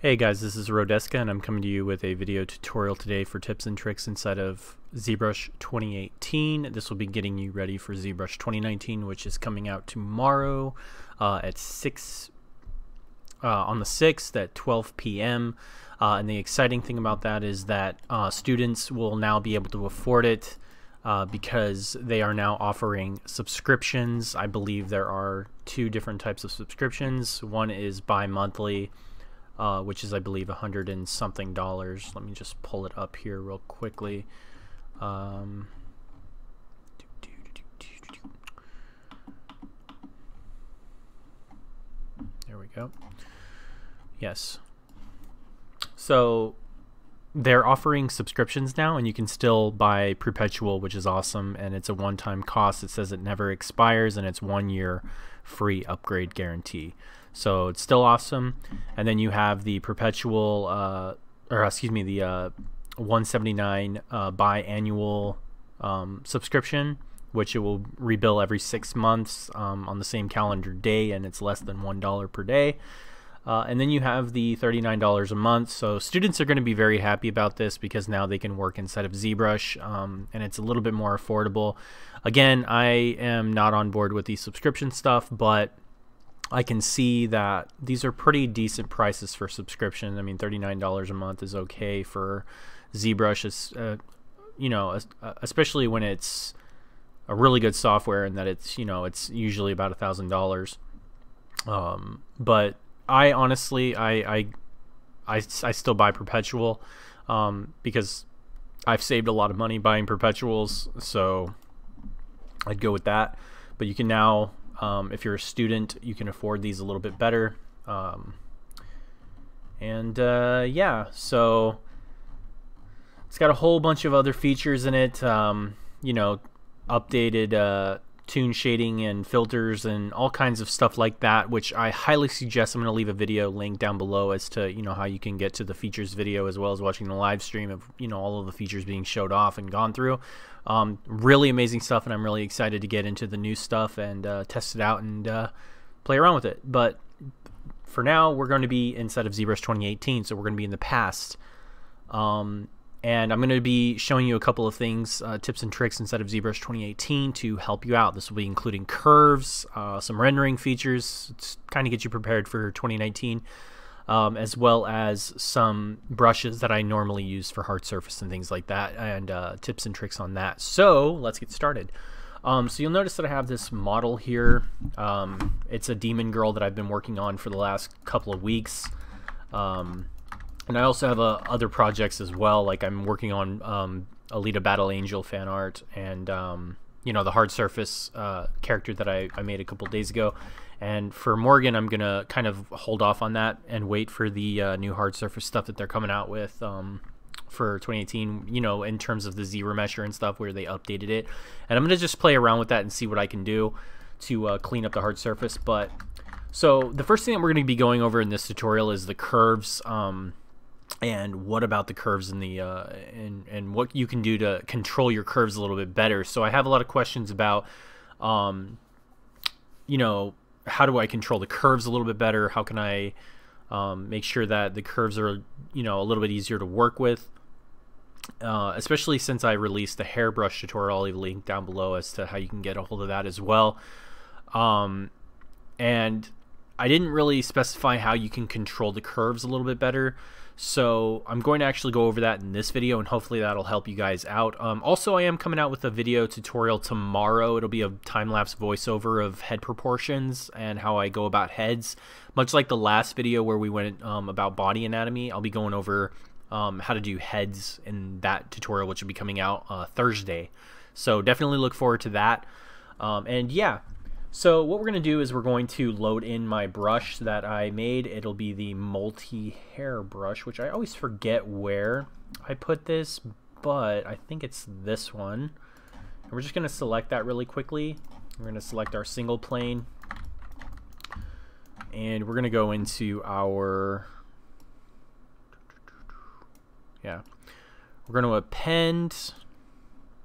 Hey guys, this is Rodeska and I'm coming to you with a video tutorial today for tips and tricks inside of Zbrush 2018. This will be getting you ready for Zbrush 2019, which is coming out tomorrow at 6 on the 6th at 12 p.m. And the exciting thing about that is that students will now be able to afford it because they are now offering subscriptions. I believe there are two different types of subscriptions. One is bi-monthly, which is, I believe, $100 and something. Let me just pull it up here real quickly. There we go. Yes. So they're offering subscriptions now, and you can still buy perpetual, which is awesome, and it's a one-time cost. It says it never expires, and it's 1 year free upgrade guarantee. So it's still awesome. And then you have the perpetual, the $179 biannual subscription, which it will rebill every 6 months on the same calendar day, and it's less than $1 per day. And then you have the $39 a month. So students are going to be very happy about this because now they can work inside of ZBrush, and it's a little bit more affordable. Again, I am not on board with the subscription stuff, but I can see that these are pretty decent prices for subscription. I mean, $39 a month is okay for ZBrush. It's, especially when it's a really good software and that it's, it's usually about $1,000. But I honestly, I still buy perpetual because I've saved a lot of money buying perpetuals, so I'd go with that. But you can now, if you're a student, you can afford these a little bit better. Yeah, so it's got a whole bunch of other features in it, updated tune shading and filters and all kinds of stuff like that, which I highly suggest. I'm going to leave a video link down below as to how you can get to the features video, as well as watching the live stream of all of the features being showed off and gone through. Really amazing stuff, and I'm really excited to get into the new stuff and test it out and play around with it. But for now, we're going to be inside of ZBrush 2018, so we're going to be in the past. And I'm going to be showing you a couple of things, tips and tricks inside of ZBrush 2018 to help you out. This will be including curves, some rendering features, to kind of get you prepared for 2019, as well as some brushes that I normally use for hard surface and things like that, and tips and tricks on that. So let's get started. So you'll notice that I have this model here. It's a demon girl that I've been working on for the last couple of weeks. And I also have other projects as well, like I'm working on Alita Battle Angel fan art and, the hard surface character that I made a couple days ago. And for Morgan, I'm going to kind of hold off on that and wait for the new hard surface stuff that they're coming out with for 2018, in terms of the Z remesher and stuff where they updated it. And I'm going to just play around with that and see what I can do to clean up the hard surface. But so the first thing that we're going to be going over in this tutorial is the curves. And what about the curves in the and what you can do to control your curves a little bit better. So I have a lot of questions about how do I control the curves a little bit better? How can I make sure that the curves are a little bit easier to work with, especially since I released the hairbrush tutorial. I'll leave a link down below as to how you can get a hold of that as well. And I didn't really specify how you can control the curves a little bit better. So I'm going to actually go over that in this video, and hopefully that'll help you guys out. Also, I am coming out with a video tutorial tomorrow. It'll be a time-lapse voiceover of head proportions and how I go about heads. Much like the last video where we went about body anatomy, I'll be going over how to do heads in that tutorial, which will be coming out Thursday. So definitely look forward to that. And yeah. So what we're going to do is we're going to load in my brush that I made. It'll be the multi-hair brush, which I always forget where I put this, but I think it's this one. And we're just going to select that really quickly. We're going to select our single plane, and we're going to go into our, we're going to append.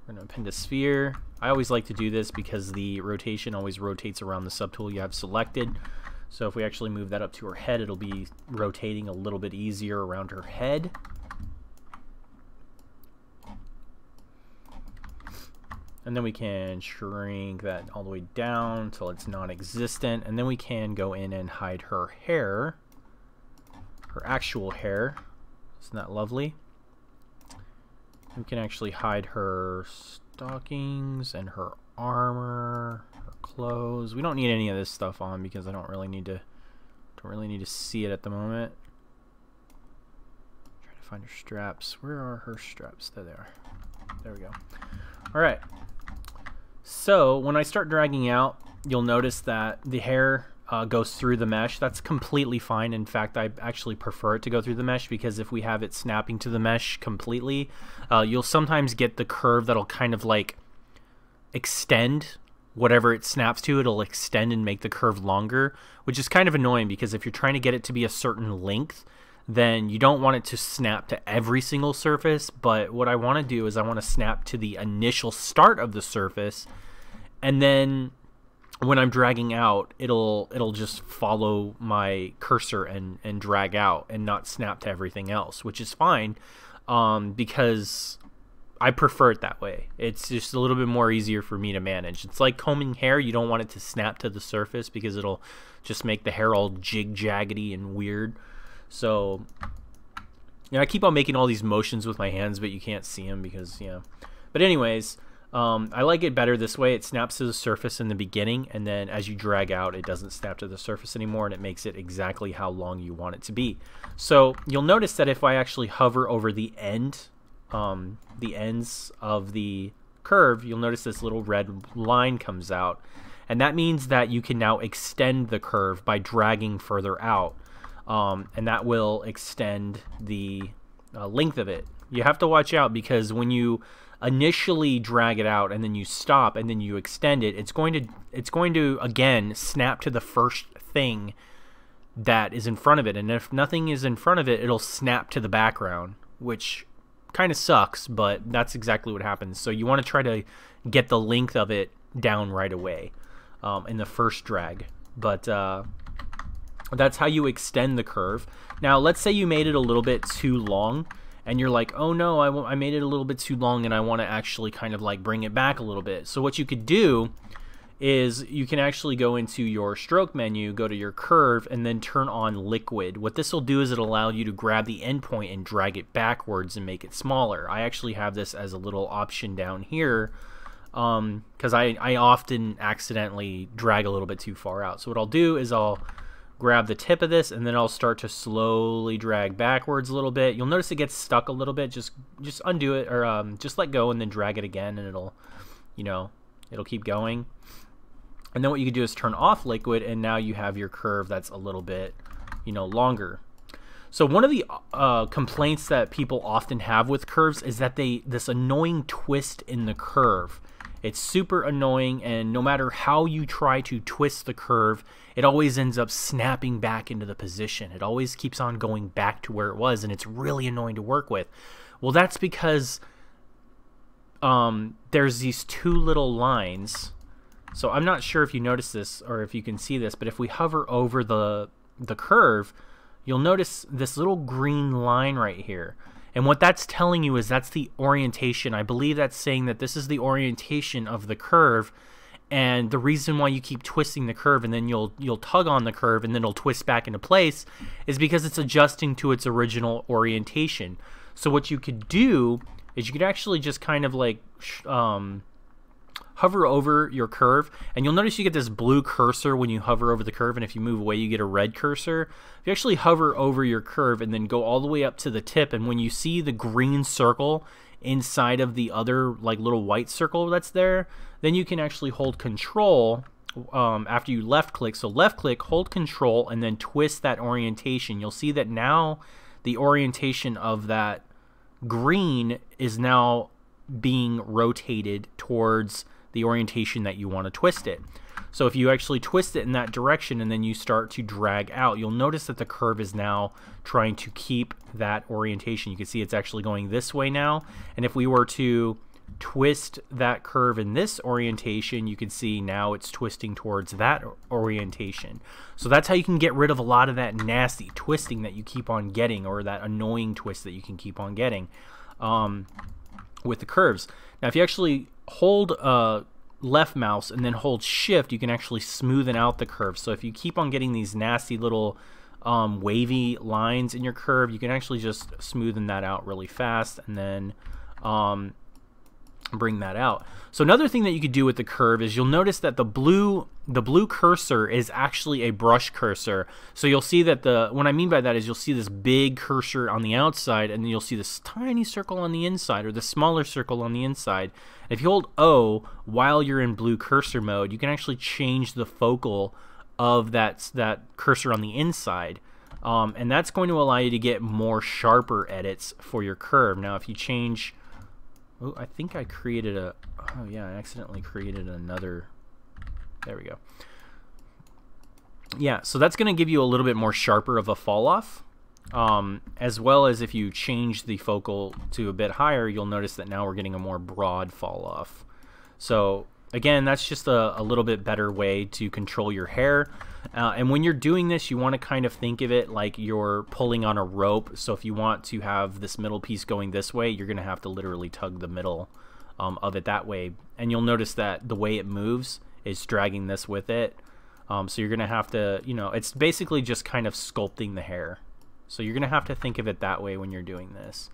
We're going to append a sphere. I always like to do this because the rotation always rotates around the subtool you have selected. So if we actually move that up to her head, it'll be rotating a little bit easier around her head. And then we can shrink that all the way down until it's non-existent. And then we can go in and hide her hair, her actual hair. Isn't that lovely? We can actually hide her stockings and her armor, her clothes. We don't need any of this stuff on because I don't really need to see it at the moment. Trying to find her straps. Where are her straps? There they are. There we go. All right. So when I start dragging out, you'll notice that the hair goes through the mesh. That's completely fine. In fact, I actually prefer it to go through the mesh because if we have it snapping to the mesh completely, you'll sometimes get the curve that'll kind of like extend whatever it snaps to. It'll extend and make the curve longer, which is kind of annoying because if you're trying to get it to be a certain length, then you don't want it to snap to every single surface. But what I want to do is I want to snap to the initial start of the surface, and then when I'm dragging out, it'll just follow my cursor and drag out and not snap to everything else, which is fine because I prefer it that way. It's just a little bit more easier for me to manage. It's like combing hair. You don't want it to snap to the surface because it'll just make the hair all jig-jaggedy and weird. So, you know, I keep on making all these motions with my hands, but you can't see them because, you know. But anyways, I like it better this way. It snaps to the surface in the beginning, and then as you drag out, it doesn't snap to the surface anymore, and it makes it exactly how long you want it to be. So you'll notice that if I actually hover over the ends of the curve, you'll notice this little red line comes out, and that means that you can now extend the curve by dragging further out. And that will extend the length of it. You have to watch out because when you initially drag it out and then you stop and then you extend it, it's going to again snap to the first thing that is in front of it. And if nothing is in front of it, it'll snap to the background, which kind of sucks, but that's exactly what happens. So you want to try to get the length of it down right away in the first drag. But that's how you extend the curve. Now, let's say you made it a little bit too long, and you're like, oh no, I made it a little bit too long, and I want to actually kind of like bring it back a little bit. So what you could do is you can actually go into your stroke menu, go to your curve, and then turn on liquid. What this will do is it'll allow you to grab the endpoint and drag it backwards and make it smaller. I actually have this as a little option down here because I often accidentally drag a little bit too far out. So what I'll do is I'll grab the tip of this, and then I'll start to slowly drag backwards a little bit. You'll notice it gets stuck a little bit. Just undo it, or just let go and then drag it again, and it'll, you know, it'll keep going. And then what you can do is turn off liquid, and now you have your curve that's a little bit, you know, longer. So one of the complaints that people often have with curves is that this annoying twist in the curve. It's super annoying, and no matter how you try to twist the curve, it always ends up snapping back into the position. It always keeps on going back to where it was, and it's really annoying to work with. Well, that's because there's these two little lines. So I'm not sure if you notice this or if you can see this, but if we hover over the curve, you'll notice this little green line right here. And what that's telling you is that's the orientation. I believe that's saying that this is the orientation of the curve, and the reason why you keep twisting the curve and then you'll tug on the curve and then it'll twist back into place is because it's adjusting to its original orientation. So what you could do is you could actually just kind of like hover over your curve, and you'll notice you get this blue cursor when you hover over the curve, and if you move away you get a red cursor. If you actually hover over your curve and then go all the way up to the tip, and when you see the green circle inside of the other like little white circle that's there, then you can actually hold control after you left click. So left click, hold control, and then twist that orientation. You'll see that now the orientation of that green is now being rotated towards the orientation that you want to twist it. So if you actually twist it in that direction and then you start to drag out, you'll notice that the curve is now trying to keep that orientation. You can see it's actually going this way now, and if we were to twist that curve in this orientation, you can see now it's twisting towards that orientation. So that's how you can get rid of a lot of that nasty twisting that you keep on getting, or that annoying twist that you can keep on getting with the curves. Now if you actually hold left mouse and then hold shift, you can actually smoothen out the curve. So if you keep on getting these nasty little wavy lines in your curve, you can actually just smoothen that out really fast and then bring that out. So another thing that you could do with the curve is you'll notice that the blue cursor is actually a brush cursor. So you'll see that what I mean by that is you'll see this big cursor on the outside, and then you'll see this tiny circle on the inside, or the smaller circle on the inside. If you hold O while you're in blue cursor mode, you can actually change the focal of that cursor on the inside. And that's going to allow you to get more sharper edits for your curve. Now if you change, oh, I think I created a, oh yeah, I accidentally created another, there we go. Yeah, so that's going to give you a little bit more sharper of a fall off, as well as if you change the focal to a bit higher, you'll notice that now we're getting a more broad fall off. So again, that's just a little bit better way to control your hair. And when you're doing this, you want to kind of think of it like you're pulling on a rope. So if you want to have this middle piece going this way, you're going to have to literally tug the middle of it that way. And you'll notice that the way it moves is dragging this with it. So you're going to have to, you know, it's basically just kind of sculpting the hair. So you're going to have to think of it that way when you're doing this.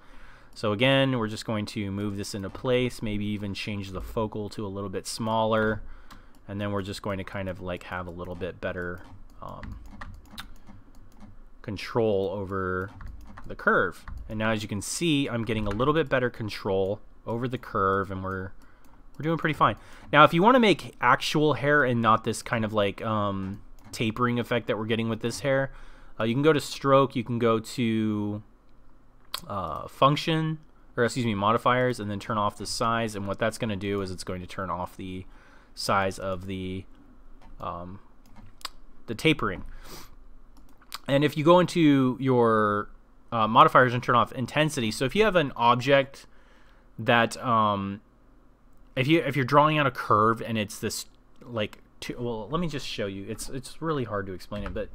So again, we're just going to move this into place, maybe even change the focal to a little bit smaller. And then we're just going to kind of like have a little bit better control over the curve. And now as you can see, I'm getting a little bit better control over the curve, and we're doing pretty fine. Now if you want to make actual hair and not this kind of like tapering effect that we're getting with this hair, you can go to stroke, you can go to function, or excuse me, modifiers, and then turn off the size. And what that's going to do is it's going to turn off the size of the tapering. And if you go into your modifiers and turn off intensity, so if you have an object that if you're drawing out a curve and it's this like well, let me just show you. It's really hard to explain it, but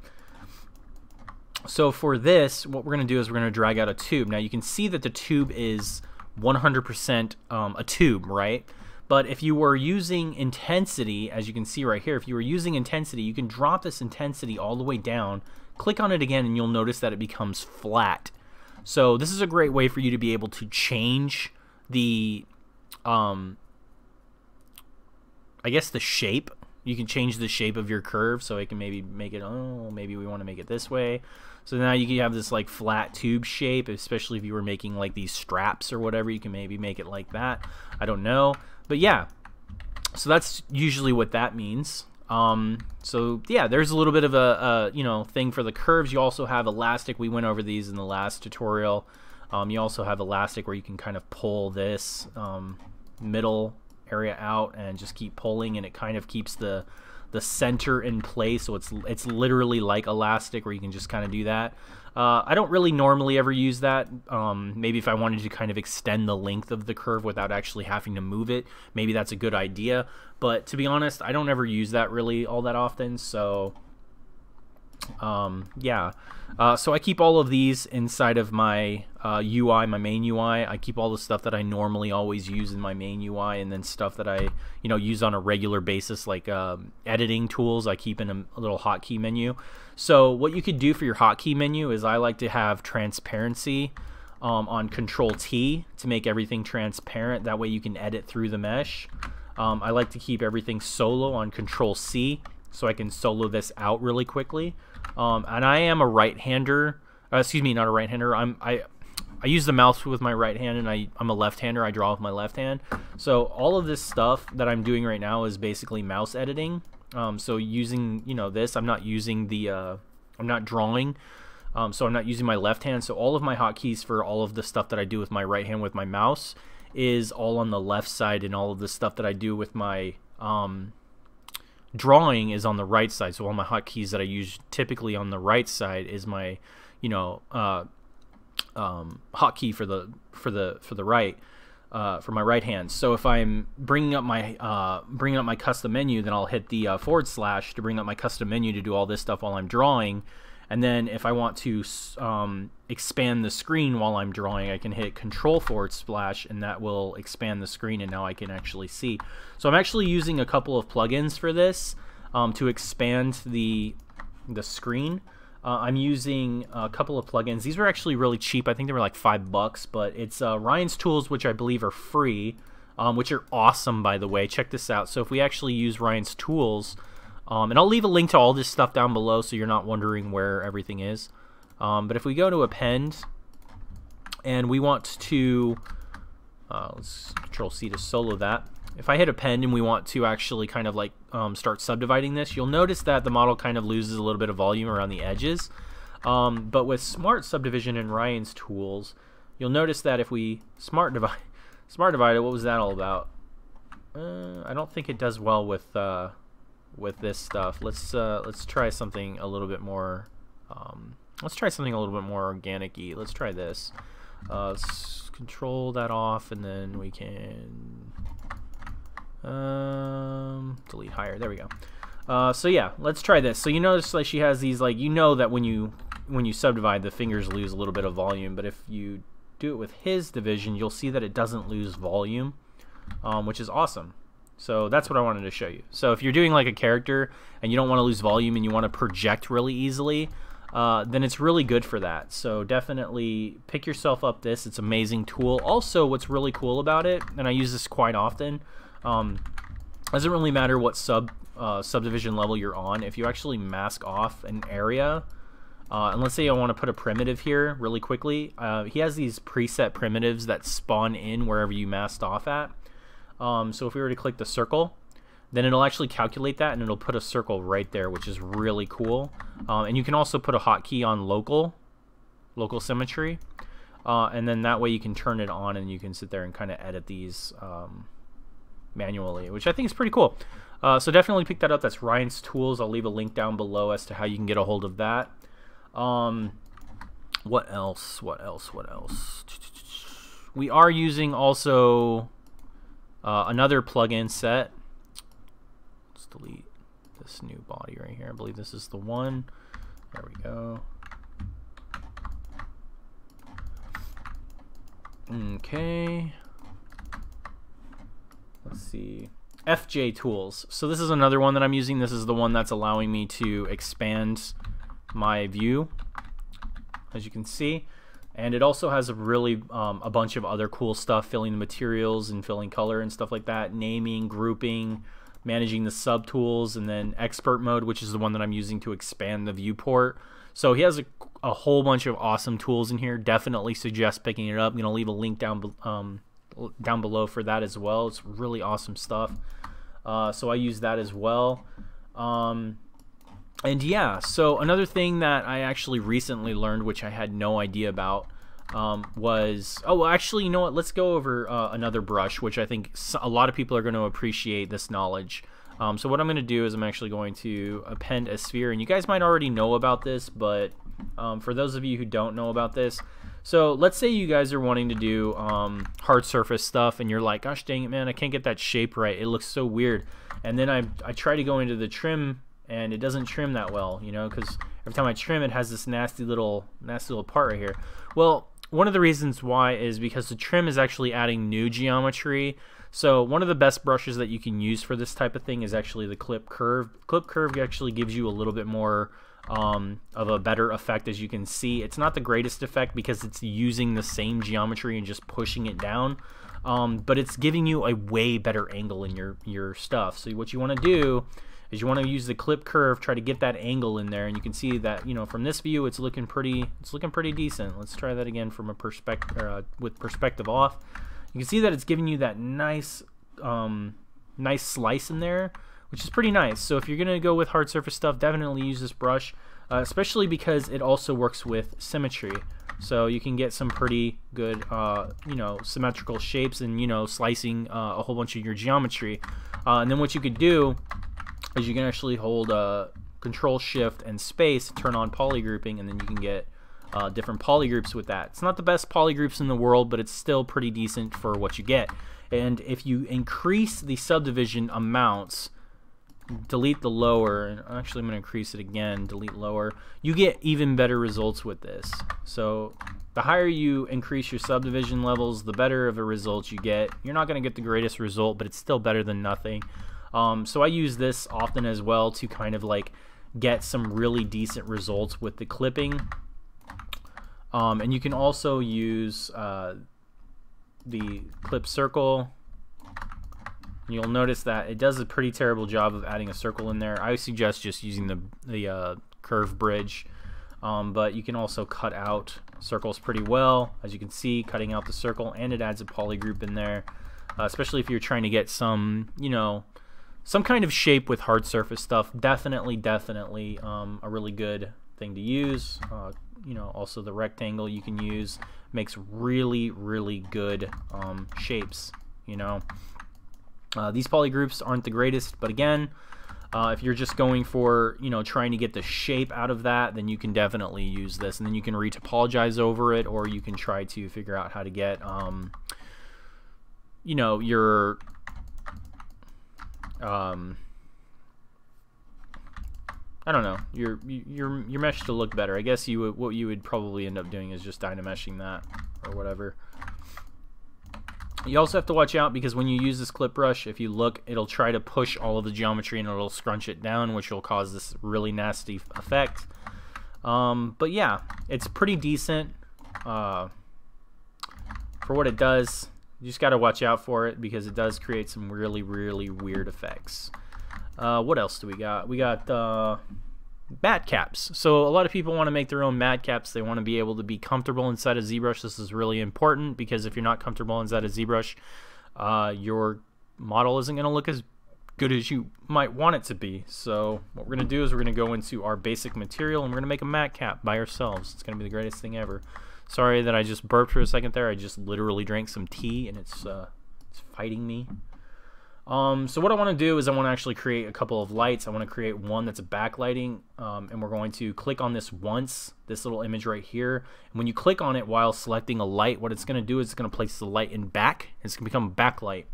so for this, what we're going to do is we're going to drag out a tube. Now you can see that the tube is 100% a tube, right? But if you were using intensity, as you can see right here, if you were using intensity, you can drop this intensity all the way down, click on it again, and you'll notice that it becomes flat. So this is a great way for you to be able to change the, I guess the shape. You can change the shape of your curve, so it can maybe make it, oh, maybe we want to make it this way. So now you can have this like flat tube shape, especially if you were making like these straps or whatever, you can maybe make it like that. I don't know. But yeah, so that's usually what that means. So yeah, there's a little bit of a you know, thing for the curves. You also have elastic. We went over these in the last tutorial. You also have elastic where you can kind of pull this middle area out and just keep pulling, and it kind of keeps the center in place. So it's literally like elastic where you can just kind of do that. I don't really normally ever use that. Maybe if I wanted to kind of extend the length of the curve without actually having to move it, maybe that's a good idea. But to be honest, I don't ever use that really all that often. So yeah, so I keep all of these inside of my UI, my main UI. I keep all the stuff that I normally always use in my main UI, and then stuff that I, you know, use on a regular basis, like editing tools, I keep in a little hotkey menu. So what you could do for your hotkey menu is I like to have transparency on Control T to make everything transparent. That way you can edit through the mesh. I like to keep everything solo on Control C, so I can solo this out really quickly. And I am a right-hander. Excuse me, not a right-hander. I use the mouse with my right hand, and I'm a left-hander. I draw with my left hand. So all of this stuff that I'm doing right now is basically mouse editing. So using, you know, this, I'm not using the, I'm not drawing. So I'm not using my left hand. So all of my hotkeys for all of the stuff that I do with my right hand with my mouse is all on the left side, and all of the stuff that I do with my drawing is on the right side. So all my hotkeys that I use typically on the right side is my, you know, hotkey for the right. for my right hand. So if I'm bringing up my custom menu, then I'll hit the / to bring up my custom menu to do all this stuff while I'm drawing. And then if I want to expand the screen while I'm drawing, I can hit Control / and that will expand the screen, and now I can actually see. So I'm actually using a couple of plugins for this to expand the screen. I'm using a couple of plugins. These were actually really cheap. I think they were like $5, but it's Ryan's Tools, which I believe are free, which are awesome, by the way. Check this out. So if we actually use Ryan's Tools, and I'll leave a link to all this stuff down below so you're not wondering where everything is. But if we go to Append, and we want to, let's Control C to solo that. If I hit Append and we want to actually kind of like start subdividing this, you'll notice that the model kind of loses a little bit of volume around the edges. But with Smart Subdivision in Ryan's Tools, you'll notice that if we Smart Divide it, what was that all about? I don't think it does well with this stuff. Let's try something a little bit more. Let's try something a little bit more organic-y. Let's try this. Let's control that off, and then we can delete higher. There we go. So yeah, let's try this. So you notice like she has these, like, you know that when you subdivide, the fingers lose a little bit of volume, but if you do it with his division, you'll see that it doesn't lose volume, which is awesome. So that's what I wanted to show you. So if you're doing like a character and you don't want to lose volume and you want to project really easily, then it's really good for that. So definitely pick yourself up this. It's an amazing tool. Also, what's really cool about it, and I use this quite often, doesn't really matter what subdivision level you're on. If you actually mask off an area, and let's say I want to put a primitive here really quickly, he has these preset primitives that spawn in wherever you masked off at. So if we were to click the circle, then it'll actually calculate that and it'll put a circle right there, which is really cool. And you can also put a hotkey on local symmetry, and then that way you can turn it on and you can sit there and kind of edit these manually, which I think is pretty cool. So definitely pick that up. That's Ryan's Tools. I'll leave a link down below as to how you can get a hold of that. What else? We are using also another plugin set. Let's delete this new body right here. I believe this is the one. There we go. Okay. Let's see. FJTools. So this is another one that I'm using. This is the one that's allowing me to expand my view, as you can see. And it also has a really a bunch of other cool stuff, filling the materials and filling color and stuff like that, naming, grouping, managing the subtools, and then expert mode, which is the one that I'm using to expand the viewport. So he has a whole bunch of awesome tools in here. Definitely suggest picking it up. I'm gonna leave a link down below for that as well. It's really awesome stuff. So I use that as well. And yeah, so another thing that I actually recently learned, which I had no idea about, was, oh, well, actually, you know what, let's go over another brush, which I think a lot of people are going to appreciate this knowledge. So what I'm going to do is I'm actually going to append a sphere, and you guys might already know about this, but for those of you who don't know about this, so let's say you guys are wanting to do hard surface stuff, and you're like, gosh dang it, man, I can't get that shape right. It looks so weird. And then I try to go into the trim, and it doesn't trim that well, you know, because every time I trim it has this nasty little part right here. Well, one of the reasons why is because the trim is actually adding new geometry. So one of the best brushes that you can use for this type of thing is actually the Clip Curve. Clip Curve actually gives you a little bit more of a better effect. As you can see, it's not the greatest effect because it's using the same geometry and just pushing it down, but it's giving you a way better angle in your stuff. So what you want to do is you want to use the Clip Curve, try to get that angle in there, and you can see that, you know, from this view it's looking pretty decent. Let's try that again from a perspective with perspective off. You can see that it's giving you that nice nice slice in there, which is pretty nice. So if you're gonna go with hard surface stuff, definitely use this brush, especially because it also works with symmetry. So you can get some pretty good you know, symmetrical shapes, and, you know, slicing a whole bunch of your geometry. And then what you could do is you can actually hold Control Shift and space to turn on poly grouping, and then you can get different polygroups with that. It's not the best polygroups in the world, but it's still pretty decent for what you get. And if you increase the subdivision amounts, delete the lower, and actually I'm going to increase it again, delete lower, you get even better results with this. So the higher you increase your subdivision levels, the better of a result you get. You're not going to get the greatest result, but it's still better than nothing. So I use this often as well to kind of like get some really decent results with the clipping. And you can also use the clip circle. You'll notice that it does a pretty terrible job of adding a circle in there. I suggest just using the curve bridge, but you can also cut out circles pretty well, as you can see, cutting out the circle, and it adds a polygroup in there, especially if you're trying to get some, you know, some kind of shape with hard surface stuff. Definitely a really good thing to use. You know, also the rectangle you can use makes really good shapes, you know. These polygroups aren't the greatest, but again, if you're just going for, you know, trying to get the shape out of that, then you can definitely use this, and then you can retopologize over it, or you can try to figure out how to get, you know, your I don't know, your mesh to look better. I guess what you would probably end up doing is just dynameshing that or whatever. You also have to watch out, because when you use this clip brush, if you look, it'll try to push all of the geometry and it'll scrunch it down, which will cause this really nasty effect. But yeah, it's pretty decent for what it does. You just got to watch out for it, because it does create some really weird effects. What else do we got? We got matte caps. So a lot of people want to make their own matte caps. They want to be able to be comfortable inside of Zbrush. This is really important, because if you're not comfortable inside of Zbrush, your model isn't going to look as good as you might want it to be. So what we're going to do is we're going to go into our basic material, and we're going to make a matte cap by ourselves. It's going to be the greatest thing ever. Sorry that I just burped for a second there. I just literally drank some tea, and it's fighting me. So what I want to do is I want to actually create a couple of lights. I want to create one that's a backlighting, and we're going to click on this once, this little image right here. And when you click on it while selecting a light, what it's going to do is it's going to place the light in back. It's going to become a backlight.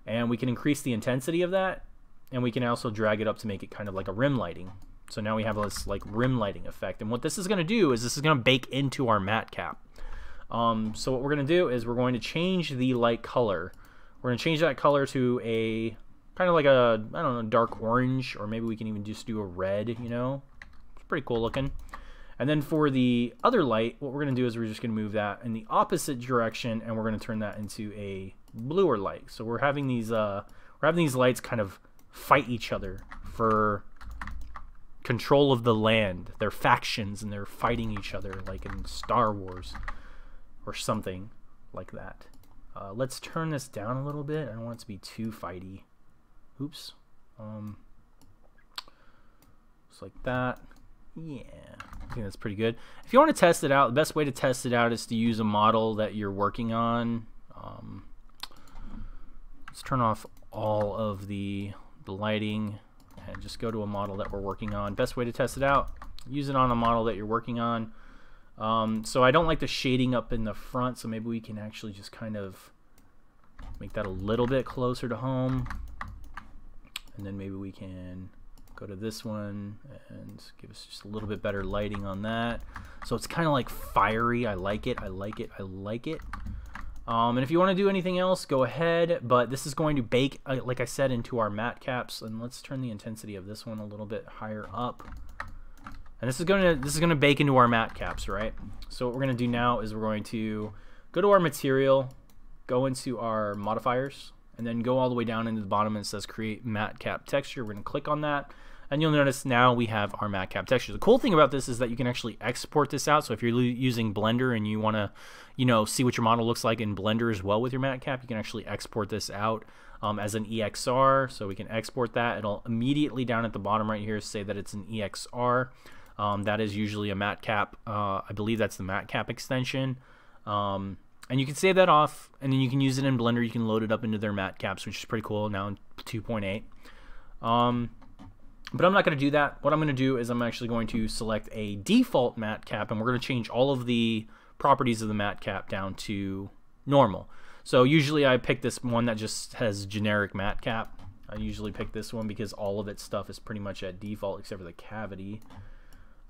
And we can increase the intensity of that, and we can also drag it up to make it kind of like a rim lighting. So now we have this like rim lighting effect. And what this is going to do is this is going to bake into our matte cap. So what we're going to do is we're going to change the light color. We're going to change that color to a kind of like a, I don't know, dark orange, or maybe we can even just do a red, you know. It's pretty cool looking. And then for the other light, what we're going to do is we're just going to move that in the opposite direction, and we're going to turn that into a bluer light. So we're having these lights kind of fight each other for control of the land. They're factions, and they're fighting each other like in Star Wars or something like that. Let's turn this down a little bit. I don't want it to be too fighty. Oops. Just like that. Yeah, I think that's pretty good. If you want to test it out, the best way to test it out is to use a model that you're working on. Let's turn off all of the lighting and just go to a model that we're working on. Best way to test it out, use it on a model that you're working on. So I don't like the shading up in the front, so maybe we can actually just kind of make that a little bit closer to home. And then maybe we can go to this one and give us just a little bit better lighting on that. So it's kind of like fiery. I like it. I like it. I like it. And if you want to do anything else, go ahead. But this is going to bake, like I said, into our matte caps. And let's turn the intensity of this one a little bit higher up. And this is gonna bake into our matte caps, right? So what we're gonna do now is we're going to go to our material, go into our modifiers, and then go all the way down into the bottom, and it says create matte cap texture. We're gonna click on that, and you'll notice now we have our matte cap texture. The cool thing about this is that you can actually export this out. So if you're using Blender and you wanna, you know, see what your model looks like in Blender as well with your matte cap, you can actually export this out as an EXR. So we can export that. It'll immediately down at the bottom right here say that it's an EXR. That is usually a matte cap. I believe that's the matte cap extension. And you can save that off, and then you can use it in Blender. You can load it up into their matte caps, which is pretty cool now in 2.8. But I'm not going to do that. What I'm going to do is I'm actually going to select a default matte cap, and we're going to change all of the properties of the matte cap down to normal. So usually I pick this one that just has generic matte cap. I usually pick this one because all of its stuff is pretty much at default except for the cavity.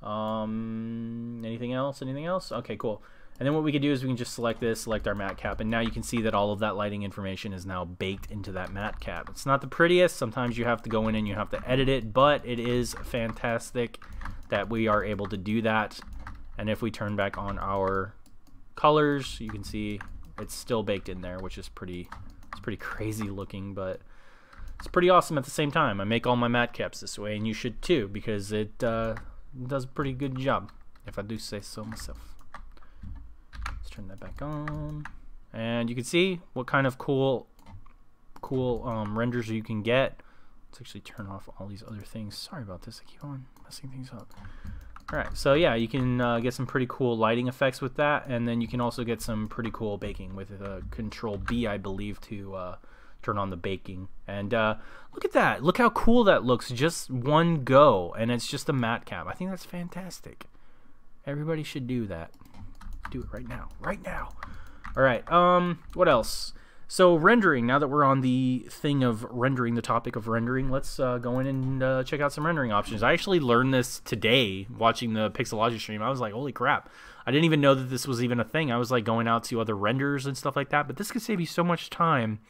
Anything else? Anything else? Okay, cool. And then what we can do is we can just select this, select our matte cap, and now you can see that all of that lighting information is now baked into that matte cap. It's not the prettiest. Sometimes you have to go in and you have to edit it, but it is fantastic that we are able to do that. And if we turn back on our colors, you can see it's still baked in there, which is pretty crazy looking, but it's pretty awesome at the same time. I make all my matte caps this way, and you should too, because it does a pretty good job, if I do say so myself. Let's turn that back on, and you can see what kind of cool renders you can get. Let's actually turn off all these other things. Sorry about this, I keep on messing things up. Alright, so yeah, you can get some pretty cool lighting effects with that, and then you can also get some pretty cool baking with Control B, I believe, to turn on the baking. And look at that. Look how cool that looks. Just one go, and it's just a matte cap. I think that's fantastic. Everybody should do that. Do it right now. Right now. Alright, what else? So rendering, now that we're on the thing of rendering, the topic of rendering, let's go in and check out some rendering options. I actually learned this today watching the Pixelogy stream. I was like, holy crap. I didn't even know that this was even a thing. I was like going out to other renders and stuff like that, but this could save you so much time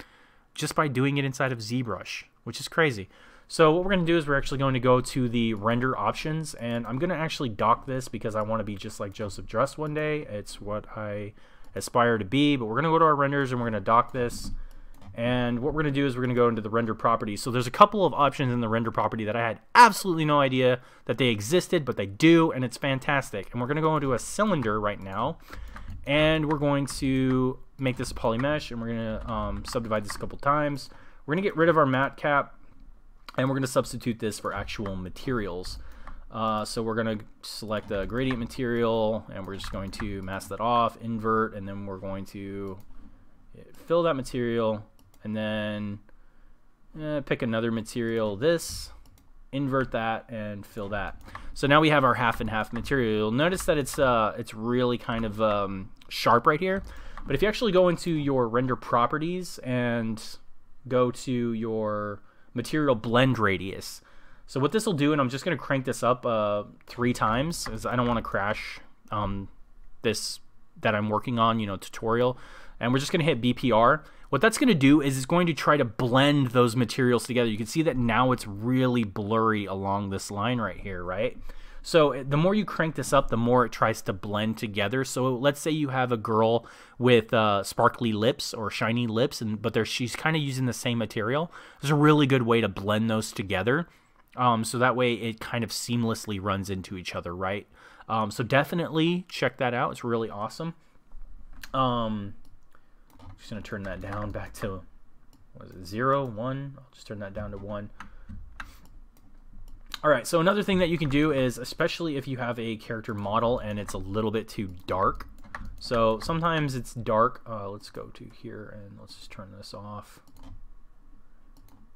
just by doing it inside of Zbrush, which is crazy. So what we're going to do is we're actually going to go to the render options, and I'm going to actually dock this because I want to be just like Joseph Drust one day. It's what I aspire to be, but we're going to go to our renders and we're going to dock this, and what we're going to do is we're going to go into the render properties. So there's a couple of options in the render property that I had absolutely no idea that they existed, but they do, and it's fantastic. And we're going to go into a cylinder right now, and we're going to make this a poly mesh, and we're going to subdivide this a couple times. We're going to get rid of our matte cap, and we're going to substitute this for actual materials. So we're going to select the gradient material, and we're just going to mask that off, invert, and then we're going to fill that material, and then pick another material, this, invert that, and fill that. So now we have our half and half material. You'll notice that it's really kind of sharp right here, but if you actually go into your render properties and go to your material blend radius, so what this will do, and I'm just going to crank this up 3 times, as I don't want to crash this that I'm working on, tutorial. And we're just going to hit BPR. What that's going to do is it's going to try to blend those materials together. You can see that now it's really blurry along this line right here, right? So the more you crank this up, the more it tries to blend together. So let's say you have a girl with sparkly lips or shiny lips, but she's kind of using the same material. There's a really good way to blend those together. So that way it kind of seamlessly runs into each other, right? So definitely check that out. It's really awesome. Just going to turn that down back to, what is it, 0, 1? I'll just turn that down to 1. Alright, so another thing that you can do is, especially if you have a character model and it's a little bit too dark. So sometimes it's dark. Let's go to here and let's just turn this off.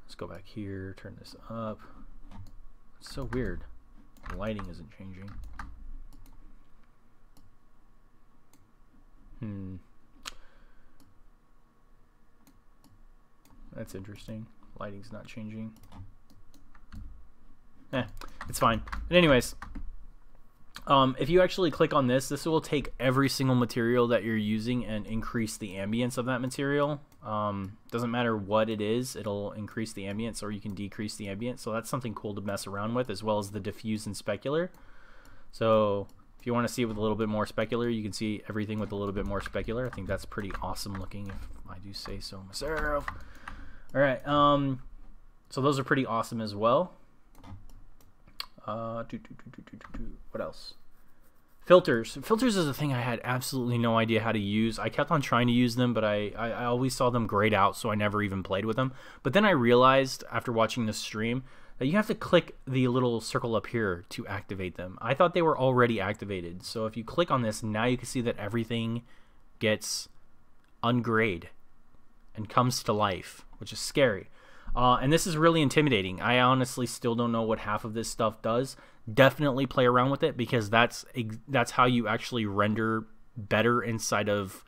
Let's go back here, turn this up. It's so weird. The lighting isn't changing. That's interesting. Lighting's not changing. It's fine. But anyways, if you actually click on this, this will take every single material that you're using and increase the ambience of that material. Doesn't matter what it is, it'll increase the ambience, or you can decrease the ambience. So that's something cool to mess around with, as well as the diffuse and specular. So if you want to see it with a little bit more specular, you can see everything with a little bit more specular. I think that's pretty awesome looking, if I do say so myself. Alright, so those are pretty awesome as well. What else? Filters. Filters is a thing I had absolutely no idea how to use. I kept on trying to use them, but I always saw them grayed out, so I never even played with them. But then I realized after watching this stream that you have to click the little circle up here to activate them. I thought they were already activated. So if you click on this, now you can see that everything gets ungrayed and comes to life, which is scary. And this is really intimidating. I honestly still don't know what half of this stuff does. Definitely play around with it, because that's how you actually render better inside of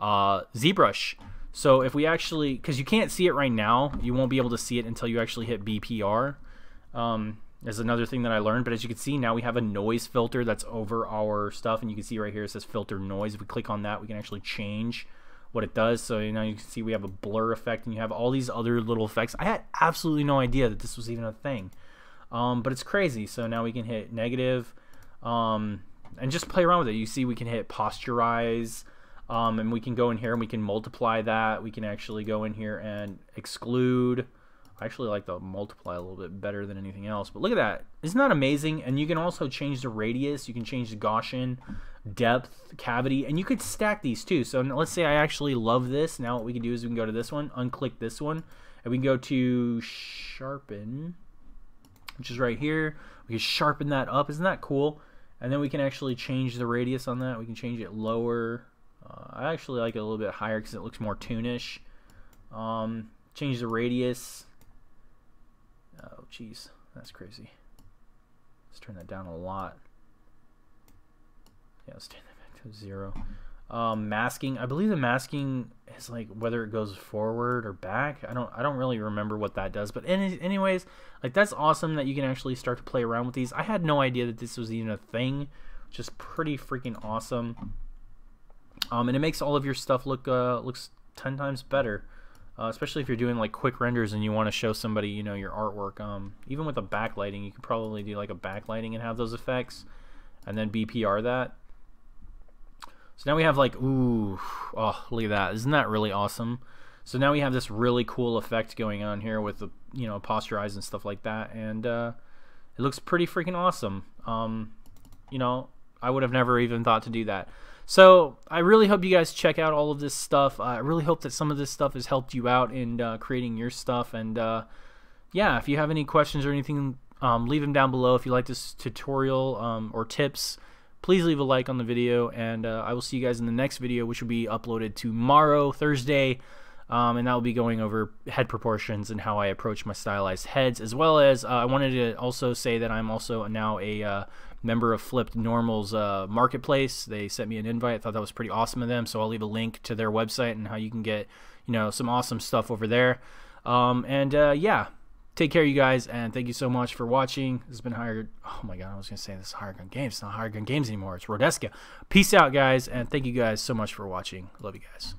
ZBrush. So if we actually, because you can't see it right now, you won't be able to see it until you actually hit BPR. Is another thing that I learned. But as you can see, now we have a noise filter that's over our stuff, and you can see right here it says filter noise. If we click on that, we can actually change what it does. So you can see we have a blur effect, and you have all these other little effects. I had absolutely no idea that this was even a thing, but it's crazy. So now we can hit negative, and just play around with it. You see we can hit posturize, and we can go in here and we can multiply that. We can actually go in here and exclude. I actually like the multiply a little bit better than anything else, but look at that. Isn't that amazing? And you can also change the radius. You can change the Gaussian, depth, cavity, and you could stack these too. So let's say I actually love this. Now what we can do is we can go to this one, unclick this one, and we can go to sharpen, which is right here. We can sharpen that up. Isn't that cool? And then we can actually change the radius on that. We can change it lower. I actually like it a little bit higher because it looks more toonish. Change the radius. Oh, jeez, that's crazy. Let's turn that down a lot. Yeah, let's turn that back to 0. Masking. I believe the masking is like whether it goes forward or back. I don't really remember what that does. But anyways, like that's awesome that you can actually start to play around with these. I had no idea that this was even a thing, which is pretty freaking awesome. And it makes all of your stuff looks 10 times better. Especially if you're doing like quick renders and you want to show somebody, your artwork. Even with a backlighting, you could probably do like a backlighting and have those effects, and then BPR that. So now we have like, ooh, oh, look at that! Isn't that really awesome? So now we have this really cool effect going on here with the, posturize and stuff like that, and it looks pretty freaking awesome. I would have never even thought to do that. So I really hope you guys check out all of this stuff. I really hope that some of this stuff has helped you out in creating your stuff. And yeah, if you have any questions or anything, leave them down below. If you like this tutorial or tips, please leave a like on the video. And I will see you guys in the next video, which will be uploaded tomorrow, Thursday. And that will be going over head proportions and how I approach my stylized heads, as well as I wanted to also say that I'm also now a member of Flipped Normal's marketplace. They sent me an invite. I thought that was pretty awesome of them, so I'll leave a link to their website and how you can get some awesome stuff over there. Yeah, take care, you guys, and thank you so much for watching. This has been Higher. Oh my god, I was gonna say this is Higher Gun Games. It's not Higher Gun Games anymore. It's Rodeska. Peace out, guys, and thank you guys so much for watching. Love you guys.